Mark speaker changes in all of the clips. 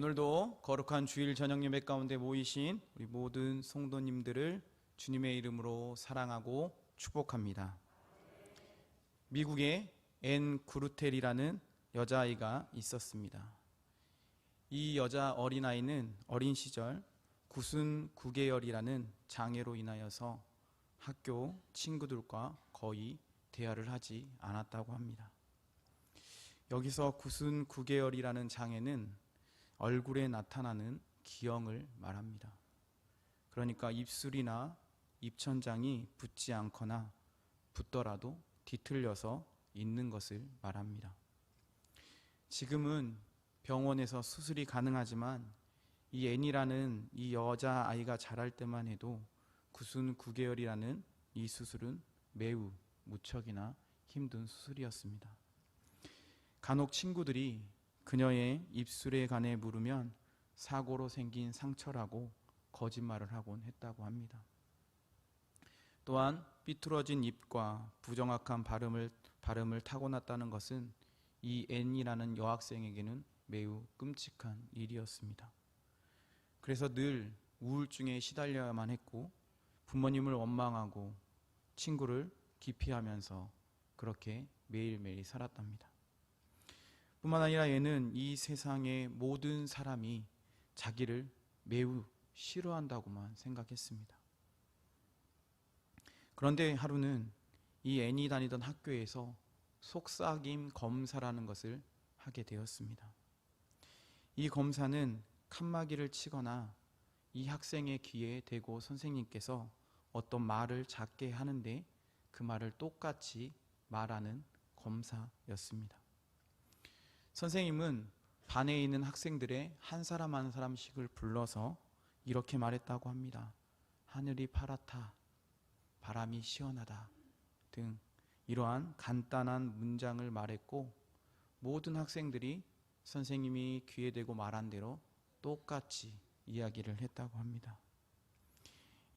Speaker 1: 오늘도 거룩한 주일 저녁 예배 가운데 모이신 우리 모든 성도님들을 주님의 이름으로 사랑하고 축복합니다. 미국에 앤 구르텔이라는 여자아이가 있었습니다. 이 여자 어린아이는 어린 시절 구순 9개월이라는 장애로 인하여서 학교 친구들과 거의 대화를 하지 않았다고 합니다. 여기서 구순 9개월이라는 장애는 얼굴에 나타나는 기형을 말합니다. 그러니까 입술이나 입천장이 붓지 않거나 붓더라도 뒤틀려서 있는 것을 말합니다. 지금은 병원에서 수술이 가능하지만 이 앤이라는 이 여자아이가 자랄 때만 해도 구순 9개월이라는 이 수술은 매우 무척이나 힘든 수술이었습니다. 간혹 친구들이 그녀의 입술에 관해 물으면 사고로 생긴 상처라고 거짓말을 하곤 했다고 합니다. 또한 삐뚤어진 입과 부정확한 발음을 타고났다는 것은 이 앤이라는 여학생에게는 매우 끔찍한 일이었습니다. 그래서 늘 우울증에 시달려야만 했고 부모님을 원망하고 친구를 기피하면서 그렇게 매일매일 살았답니다. 뿐만 아니라 얘는 이 세상의 모든 사람이 자기를 매우 싫어한다고만 생각했습니다. 그런데 하루는 이 앤이 다니던 학교에서 속삭임 검사라는 것을 하게 되었습니다. 이 검사는 칸막이를 치거나 이 학생의 귀에 대고 선생님께서 어떤 말을 작게 하는데 그 말을 똑같이 말하는 검사였습니다. 선생님은 반에 있는 학생들의 한 사람 한 사람씩을 불러서 이렇게 말했다고 합니다. 하늘이 파랗다, 바람이 시원하다 등 이러한 간단한 문장을 말했고 모든 학생들이 선생님이 귀에 대고 말한 대로 똑같이 이야기를 했다고 합니다.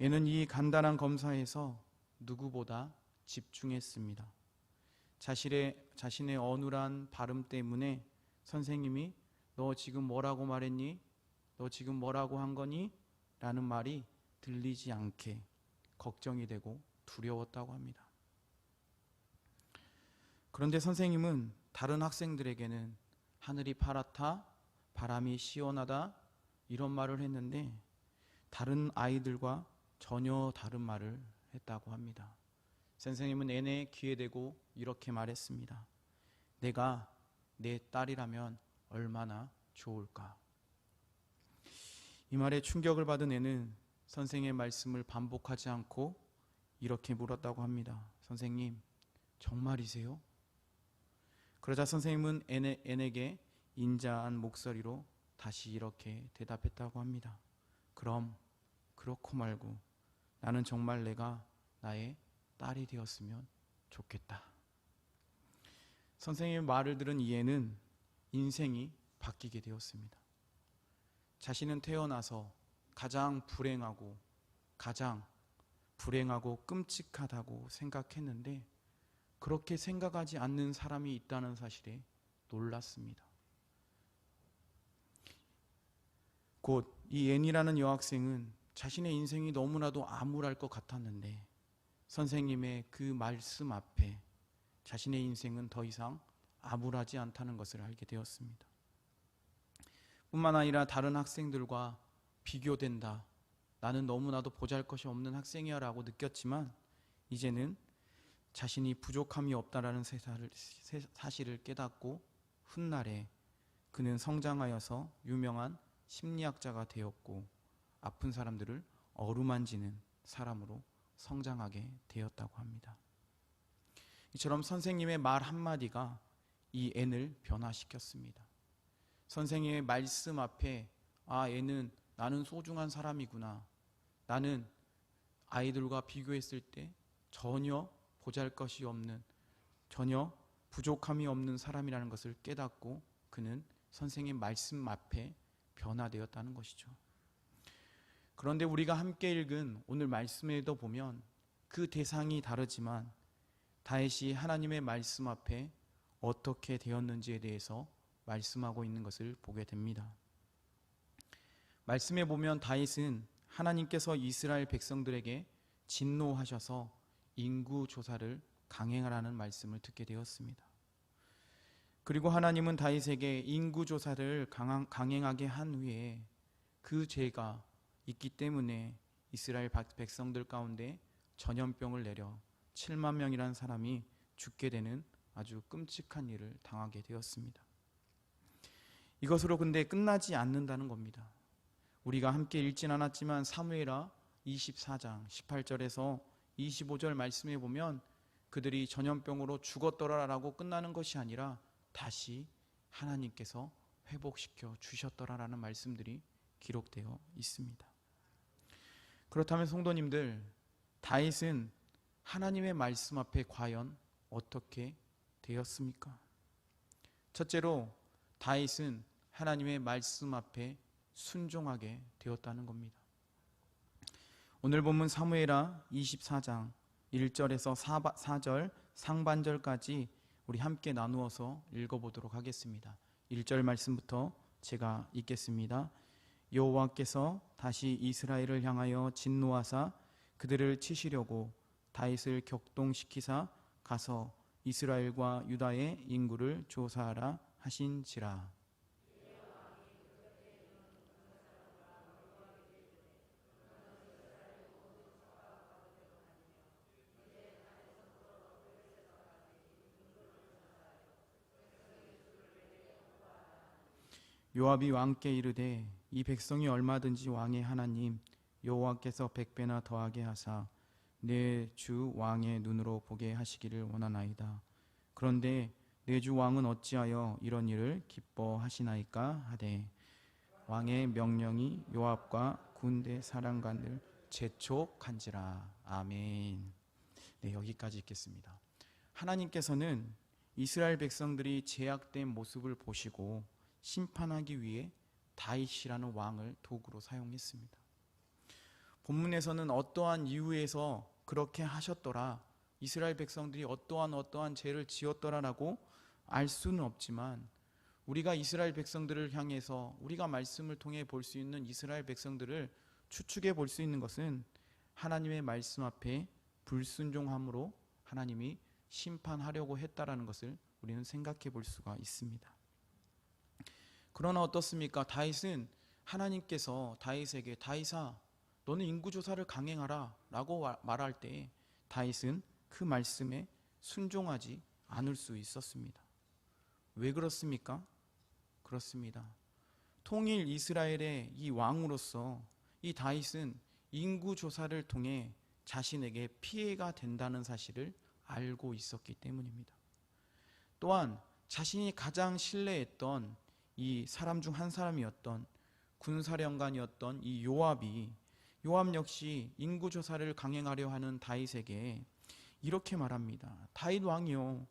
Speaker 1: 얘는 이 간단한 검사에서 누구보다 집중했습니다. 자신의 어눌한 발음 때문에 선생님이 너 지금 뭐라고 말했니? 너 지금 뭐라고 한 거니? 라는 말이 들리지 않게 걱정이 되고 두려웠다고 합니다. 그런데 선생님은 다른 학생들에게는 하늘이 파랗다, 바람이 시원하다 이런 말을 했는데 다른 아이들과 전혀 다른 말을 했다고 합니다. 선생님은 앤의 귀에 대고 이렇게 말했습니다. 내가 내 딸이라면 얼마나 좋을까. 이 말에 충격을 받은 앤은 선생의 말씀을 반복하지 않고 이렇게 물었다고 합니다. 선생님, 정말이세요? 그러자 선생님은 앤에게 인자한 목소리로 다시 이렇게 대답했다고 합니다. 그럼 그렇고 말고 나는 정말 내가 나의 딸이 되었으면 좋겠다. 선생님의 말을 들은 이에는 인생이 바뀌게 되었습니다. 자신은 태어나서 가장 불행하고 끔찍하다고 생각했는데 그렇게 생각하지 않는 사람이 있다는 사실에 놀랐습니다. 곧 이 앤이라는 여학생은 자신의 인생이 너무나도 암울할 것 같았는데 선생님의 그 말씀 앞에 자신의 인생은 더 이상 암울하지 않다는 것을 알게 되었습니다. 뿐만 아니라 다른 학생들과 비교된다. 나는 너무나도 보잘것이 없는 학생이야 라고 느꼈지만 이제는 자신이 부족함이 없다라는 사실을 깨닫고 훗날에 그는 성장하여서 유명한 심리학자가 되었고 아픈 사람들을 어루만지는 사람으로 성장하게 되었다고 합니다. 이처럼 선생님의 말 한마디가 이 앤을 변화시켰습니다. 선생님의 말씀 앞에 앤은 나는 소중한 사람이구나. 나는 아이들과 비교했을 때 전혀 보잘것이 없는, 전혀 부족함이 없는 사람이라는 것을 깨닫고 그는 선생님의 말씀 앞에 변화되었다는 것이죠. 그런데 우리가 함께 읽은 오늘 말씀에도 보면 그 대상이 다르지만 다윗이 하나님의 말씀 앞에 어떻게 되었는지에 대해서 말씀하고 있는 것을 보게 됩니다. 말씀에 보면 다윗은 하나님께서 이스라엘 백성들에게 진노하셔서 인구 조사를 강행하라는 말씀을 듣게 되었습니다. 그리고 하나님은 다윗에게 인구 조사를 강행하게 한 후에 그 죄가 있기 때문에 이스라엘 백성들 가운데 전염병을 내려 7만 명이라는 사람이 죽게 되는 아주 끔찍한 일을 당하게 되었습니다. 이것으로 근데 끝나지 않는다는 겁니다. 우리가 함께 읽진 않았지만 사무엘하 24장 18절에서 25절 말씀에 보면 그들이 전염병으로 죽었더라라고 끝나는 것이 아니라 다시 하나님께서 회복시켜 주셨더라라는 말씀들이 기록되어 있습니다. 그렇다면 성도님들, 다윗은 하나님의 말씀 앞에 과연 어떻게 되었습니까? 첫째로 다윗은 하나님의 말씀 앞에 순종하게 되었다는 겁니다. 오늘 본문 사무엘하 24장 1절에서 4절 상반절까지 우리 함께 나누어서 읽어보도록 하겠습니다. 1절 말씀부터 제가 읽겠습니다. 여호와께서 다시 이스라엘을 향하여 진노하사 그들을 치시려고 다윗을 격동시키사 가서 이스라엘과 유다의 인구를 조사하라 하신지라. 요압이 왕께 이르되 이 백성이 얼마든지 왕의 하나님 여호와께서 100배나 더하게 하사 내 주 왕의 눈으로 보게 하시기를 원하나이다. 그런데 내 주 왕은 어찌하여 이런 일을 기뻐하시나이까 하되 왕의 명령이 요압과 군대 사령관을 재촉한지라. 아멘. 네, 여기까지 읽겠습니다. 하나님께서는 이스라엘 백성들이 제약된 모습을 보시고 심판하기 위해 다윗이라는 왕을 도구로 사용했습니다. 본문에서는 어떠한 이유에서 그렇게 하셨더라, 이스라엘 백성들이 어떠한 죄를 지었더라라고 알 수는 없지만 우리가 이스라엘 백성들을 향해서 우리가 말씀을 통해 볼 수 있는 이스라엘 백성들을 추측해 볼 수 있는 것은 하나님의 말씀 앞에 불순종함으로 하나님이 심판하려고 했다라는 것을 우리는 생각해 볼 수가 있습니다. 그러나 어떻습니까? 다윗은 하나님께서 다윗에게 다윗아 너는 인구조사를 강행하라 라고 말할 때 다윗은 그 말씀에 순종하지 않을 수 있었습니다. 왜 그렇습니까? 그렇습니다. 통일 이스라엘의 이 왕으로서 이 다윗은 인구조사를 통해 자신에게 피해가 된다는 사실을 알고 있었기 때문입니다. 또한 자신이 가장 신뢰했던 이 사람 중 한 사람이었던 군사령관이었던 이 요압 역시 인구조사를 강행하려 하는 다윗에게 이렇게 말합니다. 다윗 왕이요,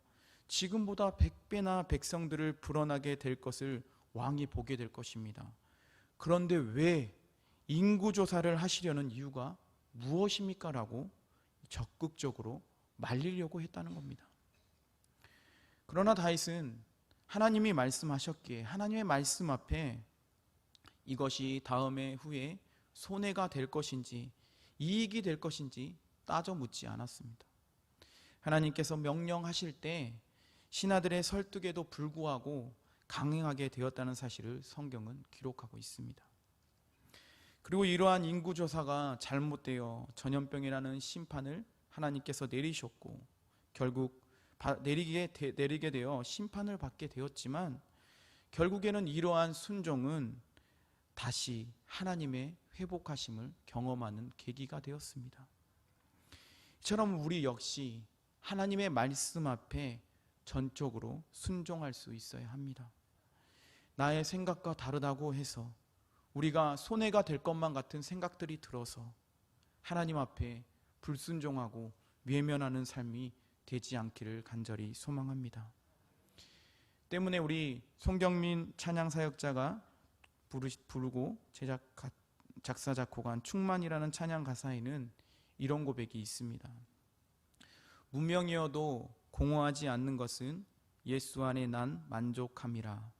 Speaker 1: 지금보다 100배나 백성들을 불어나게 될 것을 왕이 보게 될 것입니다. 그런데 왜 인구조사를 하시려는 이유가 무엇입니까? 라고 적극적으로 말리려고 했다는 겁니다. 그러나 다윗은 하나님이 말씀하셨기에 하나님의 말씀 앞에 이것이 다음에 후에 손해가 될 것인지 이익이 될 것인지 따져 묻지 않았습니다. 하나님께서 명령하실 때 신하들의 설득에도 불구하고 강행하게 되었다는 사실을 성경은 기록하고 있습니다. 그리고 이러한 인구조사가 잘못되어 전염병이라는 심판을 하나님께서 내리셨고 결국 내리게 되어 심판을 받게 되었지만 결국에는 이러한 순종은 다시 하나님의 회복하심을 경험하는 계기가 되었습니다. 이처럼 우리 역시 하나님의 말씀 앞에 전적으로 순종할 수 있어야 합니다. 나의 생각과 다르다고 해서 우리가 손해가 될 것만 같은 생각들이 들어서 하나님 앞에 불순종하고 외면하는 삶이 되지 않기를 간절히 소망합니다. 때문에 우리 송경민 찬양사역자가 부르고 작사 작곡한 충만이라는 찬양 가사에는 이런 고백이 있습니다. 무명이어도 공허하지 않는 것은 예수 안에 난 만족함이라.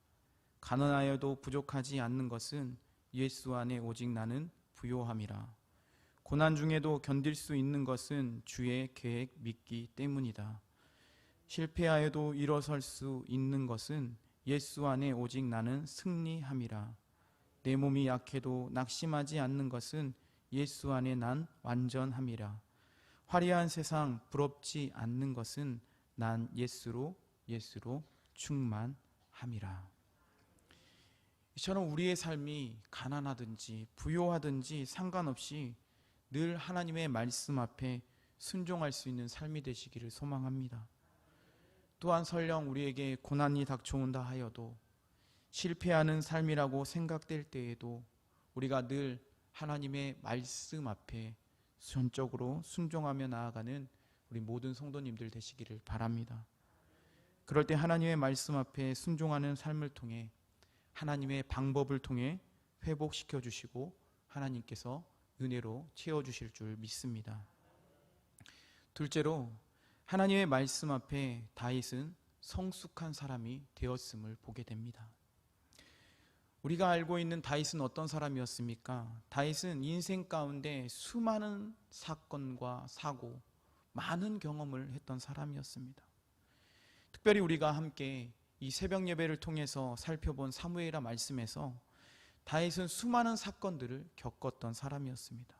Speaker 1: 가난하여도 부족하지 않는 것은 예수 안에 오직 나는 부요함이라. 고난 중에도 견딜 수 있는 것은 주의 계획 믿기 때문이다. 실패하여도 일어설 수 있는 것은 예수 안에 오직 나는 승리함이라. 내 몸이 약해도 낙심하지 않는 것은 예수 안에 난 완전함이라. 화려한 세상 부럽지 않는 것은 난 예수로 충만함이라. 이처럼 우리의 삶이 가난하든지 부요하든지 상관없이 늘 하나님의 말씀 앞에 순종할 수 있는 삶이 되시기를 소망합니다. 또한 설령 우리에게 고난이 닥쳐온다 하여도 실패하는 삶이라고 생각될 때에도 우리가 늘 하나님의 말씀 앞에 전적으로 순종하며 나아가는 우리 모든 성도님들 되시기를 바랍니다. 그럴 때 하나님의 말씀 앞에 순종하는 삶을 통해 하나님의 방법을 통해 회복시켜 주시고 하나님께서 은혜로 채워주실 줄 믿습니다. 둘째로 하나님의 말씀 앞에 다윗은 성숙한 사람이 되었음을 보게 됩니다. 우리가 알고 있는 다윗은 어떤 사람이었습니까? 다윗은 인생 가운데 수많은 사건과 사고, 많은 경험을 했던 사람이었습니다. 특별히 우리가 함께 이 새벽 예배를 통해서 살펴본 사무엘하 말씀에서 다윗은 수많은 사건들을 겪었던 사람이었습니다.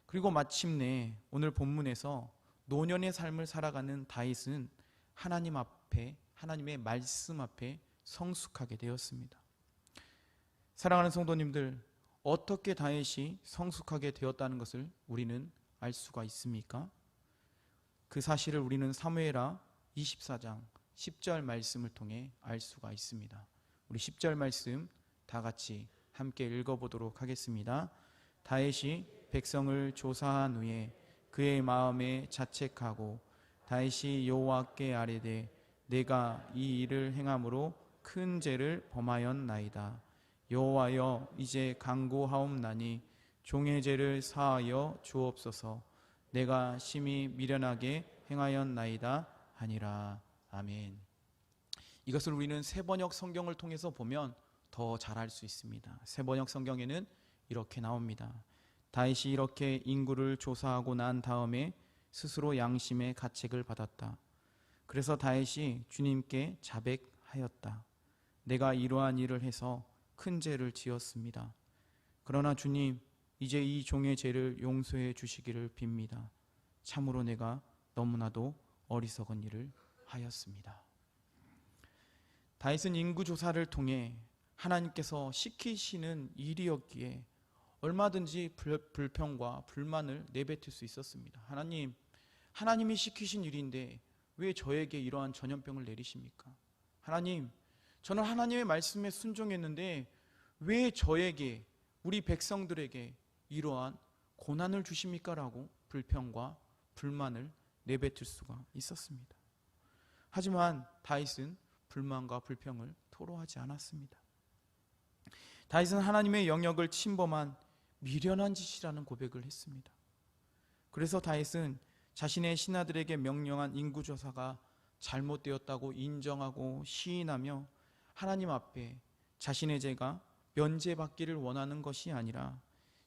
Speaker 1: 그리고 마침내 오늘 본문에서 노년의 삶을 살아가는 다윗은 하나님 앞에, 하나님의 말씀 앞에 성숙하게 되었습니다. 사랑하는 성도님들, 어떻게 다윗이 성숙하게 되었다는 것을 우리는 알 수가 있습니까? 그 사실을 우리는 사무엘하 24장 10절 말씀을 통해 알 수가 있습니다. 우리 10절 말씀 다 같이 함께 읽어보도록 하겠습니다. 다윗이 백성을 조사한 후에 그의 마음에 자책하고 다윗이 여호와께 아뢰되 내가 이 일을 행함으로 큰 죄를 범하였나이다. 여호와여 이제 간구하옵나니 종의 죄를 사하여 주옵소서. 내가 심히 미련하게 행하였나이다 하니라. 아멘. 이것을 우리는 새번역 성경을 통해서 보면 더 잘 알 수 있습니다. 새번역 성경에는 이렇게 나옵니다. 다윗이 이렇게 인구를 조사하고 난 다음에 스스로 양심의 가책을 받았다. 그래서 다윗이 주님께 자백하였다. 내가 이러한 일을 해서 큰 죄를 지었습니다. 그러나 주님, 이제 이 종의 죄를 용서해 주시기를 빕니다. 참으로 내가 너무나도 어리석은 일을 하였습니다. 다윗은 인구조사를 통해 하나님께서 시키시는 일이었기에 얼마든지 불평과 불만을 내뱉을 수 있었습니다. 하나님이 시키신 일인데 왜 저에게 이러한 전염병을 내리십니까? 하나님, 저는 하나님의 말씀에 순종했는데 왜 저에게, 우리 백성들에게 이러한 고난을 주십니까? 라고 불평과 불만을 내뱉을 수가 있었습니다. 하지만 다윗은 불만과 불평을 토로하지 않았습니다. 다윗은 하나님의 영역을 침범한 미련한 짓이라는 고백을 했습니다. 그래서 다윗은 자신의 신하들에게 명령한 인구조사가 잘못되었다고 인정하고 시인하며 하나님 앞에 자신의 죄가 면제받기를 원하는 것이 아니라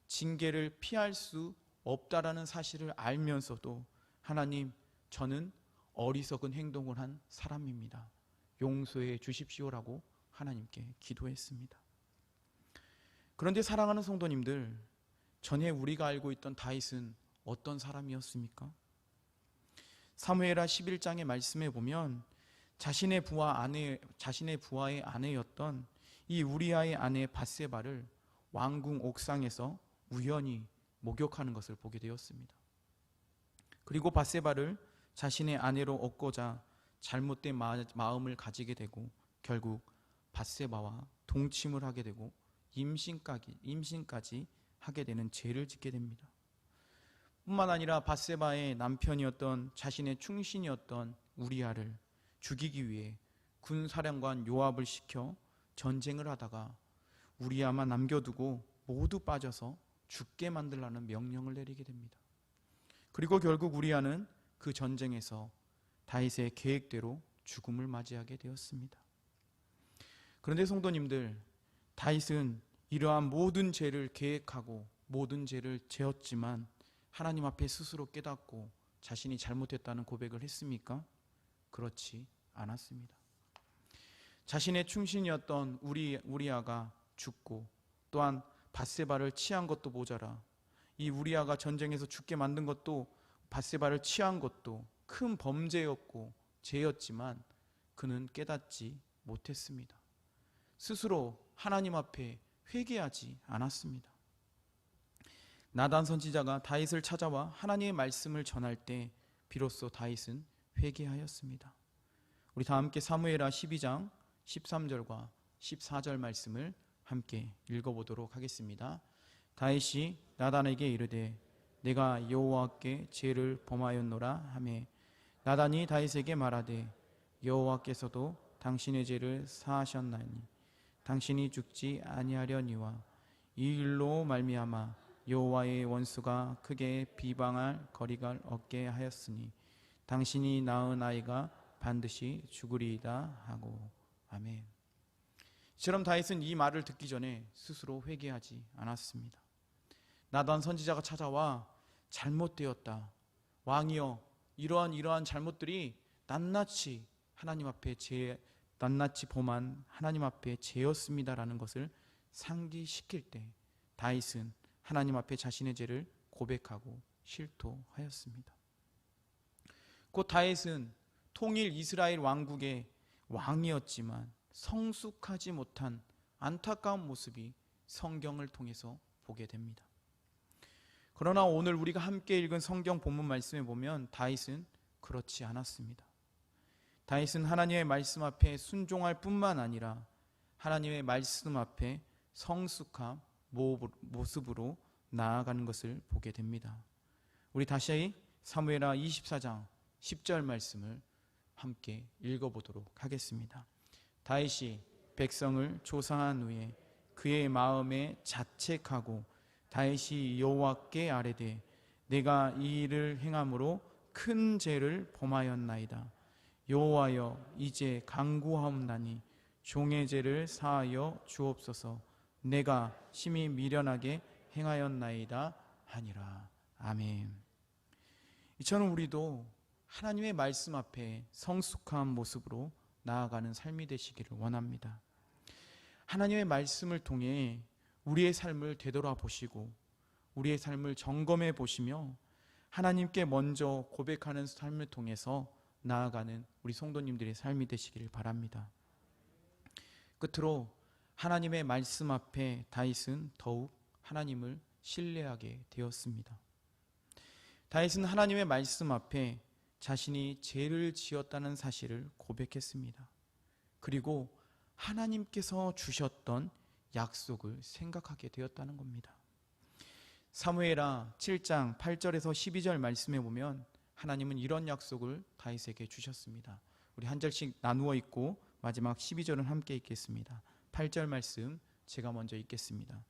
Speaker 1: 징계를 피할 수 없다라는 사실을 알면서도 하나님, 저는 어리석은 행동을 한 사람입니다. 용서해 주십시오라고 하나님께 기도했습니다. 그런데 사랑하는 성도님들, 전에 우리가 알고 있던 다윗은 어떤 사람이었습니까? 사무엘하 11장의 말씀에 보면 자신의 부하의 아내였던 이 우리아의 아내 밧세바를 왕궁 옥상에서 우연히 목욕하는 것을 보게 되었습니다. 그리고 밧세바를 자신의 아내로 얻고자 잘못된 마음을 가지게 되고 결국 밧세바와 동침을 하게 되고 임신까지 하게 되는 죄를 짓게 됩니다. 뿐만 아니라 밧세바의 남편이었던, 자신의 충신이었던 우리아를 죽이기 위해 군사령관 요압을 시켜 전쟁을 하다가 우리아만 남겨두고 모두 빠져서 죽게 만들라는 명령을 내리게 됩니다. 그리고 결국 우리아는 그 전쟁에서 다윗의 계획대로 죽음을 맞이하게 되었습니다. 그런데 성도님들, 다윗은 이러한 모든 죄를 계획하고 모든 죄를 지었지만 하나님 앞에 스스로 깨닫고 자신이 잘못했다는 고백을 했습니까? 그렇지 않았습니다. 자신의 충신이었던 우리아가 죽고 또한 밧세바를 취한 것도 모자라 이 우리아가 전쟁에서 죽게 만든 것도 밧세바를 취한 것도 큰 범죄였고 죄였지만 그는 깨닫지 못했습니다. 스스로 하나님 앞에 회개하지 않았습니다. 나단 선지자가 다윗을 찾아와 하나님의 말씀을 전할 때 비로소 다윗은 회개하였습니다. 우리 다 함께 사무엘하 12장 13절과 14절 말씀을 함께 읽어보도록 하겠습니다. 다윗이 나단에게 이르되 내가 여호와께 죄를 범하였노라 하매 나단이 다윗에게 말하되 여호와께서도 당신의 죄를 사하셨나니 당신이 죽지 아니하려니와 이 일로 말미암아 여호와의 원수가 크게 비방할 거리가 없게 하였으니 당신이 낳은 아이가 반드시 죽으리이다 하고. 아멘. 이처럼 다윗은 이 말을 듣기 전에 스스로 회개하지 않았습니다. 나단 선지자가 찾아와 잘못되었다. 왕이여, 이러한 잘못들이 낱낱이 하나님 앞에 낱낱이 범한 하나님 앞에 죄였습니다라는 것을 상기시킬 때 다윗은 하나님 앞에 자신의 죄를 고백하고 실토하였습니다. 곧 다윗은 통일 이스라엘 왕국의 왕이었지만 성숙하지 못한 안타까운 모습이 성경을 통해서 보게 됩니다. 그러나 오늘 우리가 함께 읽은 성경 본문 말씀에 보면 다윗은 그렇지 않았습니다. 다윗은 하나님의 말씀 앞에 순종할 뿐만 아니라 하나님의 말씀 앞에 성숙한 모습으로 나아가는 것을 보게 됩니다. 우리 다시 사무엘하 24장 10절 말씀을 함께 읽어보도록 하겠습니다. 다윗이 백성을 조사한 후에 그의 마음에 자책하고 다윗이 여호와께 아뢰되 내가 이 일을 행함으로 큰 죄를 범하였나이다. 여호와여 이제 간구하옵나니 종의 죄를 사하여 주옵소서. 내가 심히 미련하게 행하였나이다 하니라. 아멘. 이처럼 우리도 하나님의 말씀 앞에 성숙한 모습으로 나아가는 삶이 되시기를 원합니다. 하나님의 말씀을 통해 우리의 삶을 되돌아보시고 우리의 삶을 점검해 보시며 하나님께 먼저 고백하는 삶을 통해서 나아가는 우리 성도님들의 삶이 되시기를 바랍니다. 끝으로 하나님의 말씀 앞에 다윗은 더욱 하나님을 신뢰하게 되었습니다. 다윗은 하나님의 말씀 앞에 자신이 죄를 지었다는 사실을 고백했습니다. 그리고 하나님께서 주셨던 약속을 생각하게 되었다는 겁니다. 사무엘하 7장 8절에서 12절 말씀에 보면 하나님은 이런 약속을 다윗에게 주셨습니다. 우리 한 절씩 나누어 읽고 마지막 12절은 함께 읽겠습니다. 8절 말씀 제가 먼저 읽겠습니다.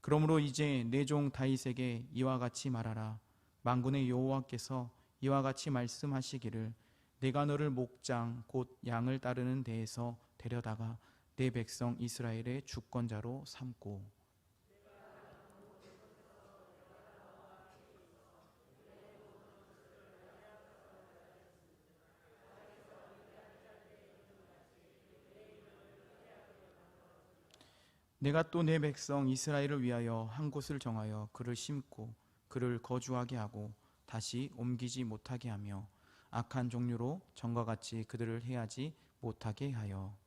Speaker 1: 그러므로 이제 내 종 다윗에게 이와 같이 말하라. 만군의 여호와께서 이와 같이 말씀하시기를 내가 너를 목장 곧 양을 따르는 데에서 데려다가 내 백성 이스라엘의 주권자로 삼고 내가 또 내 백성 이스라엘을 위하여 한 곳을 정하여 그를 심고 그를 거주하게 하고 다시 옮기지 못하게 하며 악한 종류로 전과 같이 그들을 해하지 못하게 하여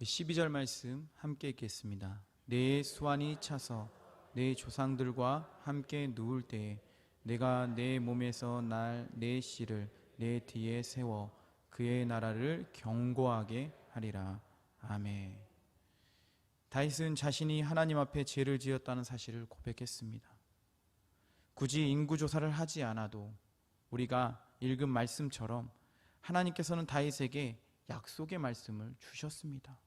Speaker 1: 12절 말씀 함께 읽겠습니다. 내 수완이 차서 내 조상들과 함께 누울 때에 내가 내 몸에서 날 내 씨를 내 뒤에 세워 그의 나라를 견고하게 하리라. 아멘. 다윗은 자신이 하나님 앞에 죄를 지었다는 사실을 고백했습니다. 굳이 인구조사를 하지 않아도 우리가 읽은 말씀처럼 하나님께서는 다윗에게 약속의 말씀을 주셨습니다.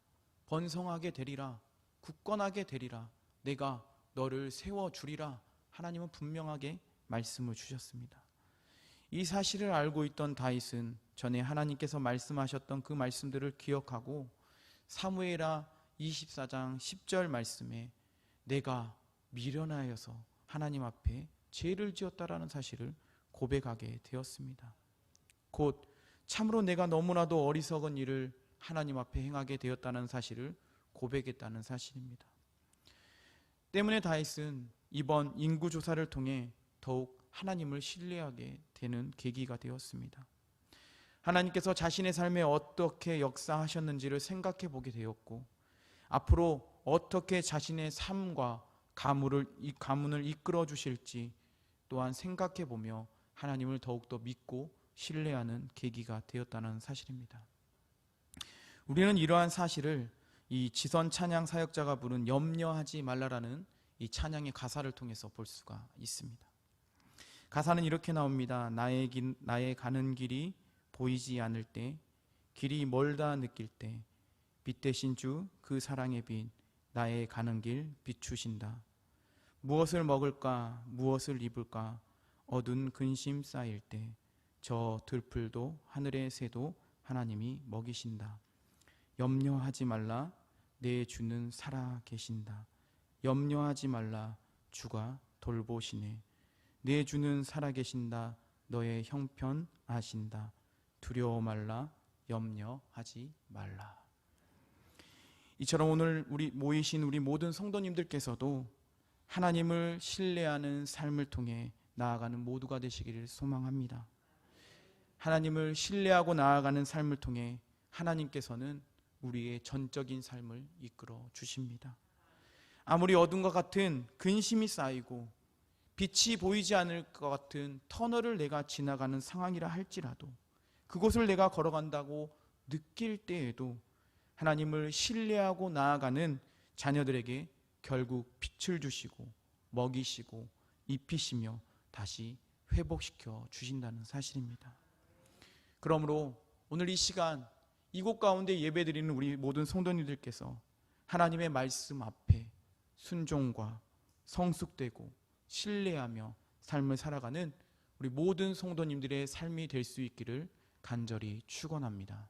Speaker 1: 번성하게 되리라, 굳건하게 되리라, 내가 너를 세워주리라. 하나님은 분명하게 말씀을 주셨습니다. 이 사실을 알고 있던 다윗은 전에 하나님께서 말씀하셨던 그 말씀들을 기억하고 사무엘하 24장 10절 말씀에 내가 미련하여서 하나님 앞에 죄를 지었다라는 사실을 고백하게 되었습니다. 곧 참으로 내가 너무나도 어리석은 일을 하나님 앞에 행하게 되었다는 사실을 고백했다는 사실입니다. 때문에 다윗은 이번 인구조사를 통해 더욱 하나님을 신뢰하게 되는 계기가 되었습니다. 하나님께서 자신의 삶에 어떻게 역사하셨는지를 생각해 보게 되었고 앞으로 어떻게 자신의 삶과 가문을 이끌어 주실지 또한 생각해 보며 하나님을 더욱더 믿고 신뢰하는 계기가 되었다는 사실입니다. 우리는 이러한 사실을 이 지선 찬양 사역자가 부른 염려하지 말라라는 이 찬양의 가사를 통해서 볼 수가 있습니다. 가사는 이렇게 나옵니다. 나의 가는 길이 보이지 않을 때, 길이 멀다 느낄 때, 빛 대신 주 그 사랑의 빛 나의 가는 길 비추신다. 무엇을 먹을까 무엇을 입을까 어두운 근심 쌓일 때 저 들풀도 하늘의 새도 하나님이 먹이신다. 염려하지 말라 내 주는 살아 계신다. 염려하지 말라 주가 돌보시네. 내 주는 살아 계신다. 너의 형편 아신다. 두려워 말라 염려하지 말라. 이처럼 오늘 모이신 우리 모든 성도님들께서도 하나님을 신뢰하는 삶을 통해 나아가는 모두가 되시기를 소망합니다. 하나님을 신뢰하고 나아가는 삶을 통해 하나님께서는 우리의 전적인 삶을 이끌어 주십니다. 아무리 어둠과 같은 근심이 쌓이고 빛이 보이지 않을 것 같은 터널을 내가 지나가는 상황이라 할지라도 그곳을 내가 걸어간다고 느낄 때에도 하나님을 신뢰하고 나아가는 자녀들에게 결국 빛을 주시고 먹이시고 입히시며 다시 회복시켜 주신다는 사실입니다. 그러므로 오늘 이 시간 이곳 가운데 예배드리는 우리 모든 성도님들께서 하나님의 말씀 앞에 순종과 성숙되고 신뢰하며 삶을 살아가는 우리 모든 성도님들의 삶이 될 수 있기를 간절히 축원합니다.